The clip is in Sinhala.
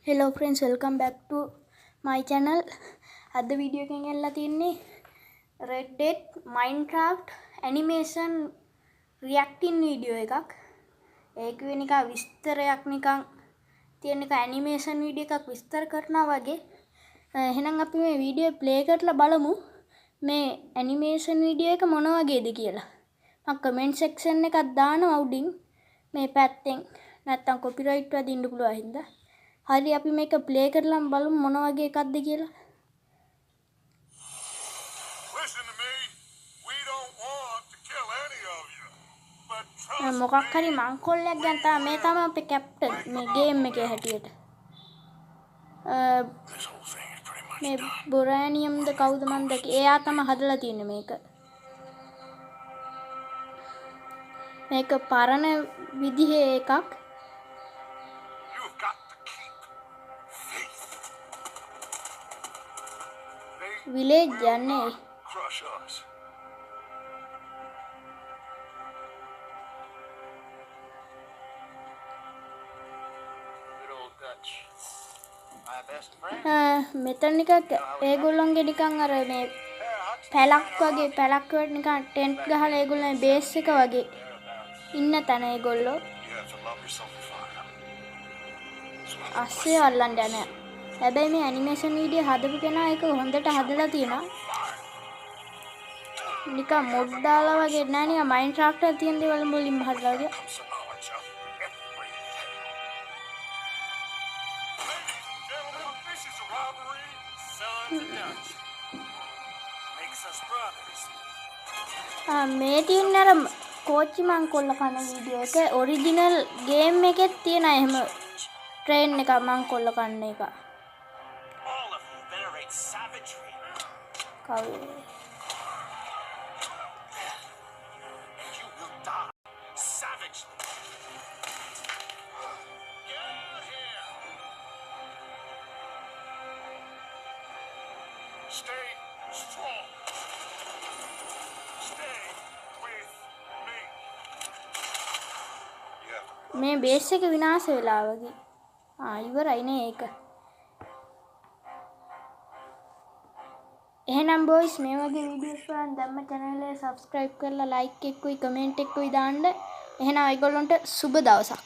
Hello friends, welcome back to my channel. අද වීඩියෝ එකෙන් එල්ලලා තින්නේ Red Dead Minecraft animation reacting video එකක්. ඒක වෙනිකා විස්තරයක් නිකන් තියෙන එක animation වීඩියෝ එකක් විස්තර කරනවා වගේ. එහෙනම් අපි මේ වීඩියෝ ප්ලේ කරලා බලමු මේ animation වීඩියෝ එක මොන වගේද කියලා. මම comment section එකක් දානවා උඩින් මේ පැත්තෙන්. නැත්තම් copyright වදින්න පුළුවන් හින්දා. හරි අපි මේක ප්ලේ කරලා බලමු මොන වගේ එකක්ද කියලා. Listen to me. We don't want to kill any of you. But trust මොකක් හරි මංකොල්ලයක් ගැන තමයි මේ තමයි අපේ කැප්ටන් මේ ගේම් එකේ හැටියට. this whole thing is pretty much මේ done. බොරෑනියම්ද කවුද මන් දැක්කේ. එයා තමයි හදලා තියන්නේ මේක. මේක පරණ විදිහේ එකක්. You've got to keep faith. They village will යන්නේ. not crush us. Good old Dutch. My best friend. මෙතන නිකන් ඒගොල්ලොන්ගේ නිකන් අර මේ පැලක් වගේ පැලක් වලට නිකන් ටෙන්ට් ගහලා ඒගොල්ලෝ බේස් එක වගේ ඉන්න තැන ඒගොල්ලෝ You have to love yourself before. අස්සේ අල්ලන්න යන. හැබැයි මේ ඇනිමේෂන් වීඩියෝ හදපු කෙනා ඒක හොඳට හදලා තියෙනවා. නිකන් මොඩ් දාලා වගේ නෑ නිකන් මයින්ක්‍රාෆ්ට් එකේ තියෙන දේවල් වලින් හදලා වගේ. Some knowledge of everything. Gentlemen, this is a robbery. Sons of Dutch. Makes us brothers. මේ තියෙන අර කෝච්චි මංකොල්ල කන වීඩියෝ එක ඔරිජිනල් ගේම් එකෙත් තියෙන එහෙම ට්‍රේන් එක මංකොල්ල කන්න එක. All of you venerate savagery. කවුද? And you will die savagely. Get out here. Stay strong. Stay with me. Yeah. මේ බේස් එක විනාශ වෙලා වගේ. ඉවරයි නේ ඒක. එහෙනම් බොයිස් මේ වගේ වීඩියෝස් බලන්න දැම්ම channel එක subscribe කරලා like එකකුයි comment එකකුයි දාන්න. එහෙනම් ඔයගොල්ලන්ට සුබ දවසක්.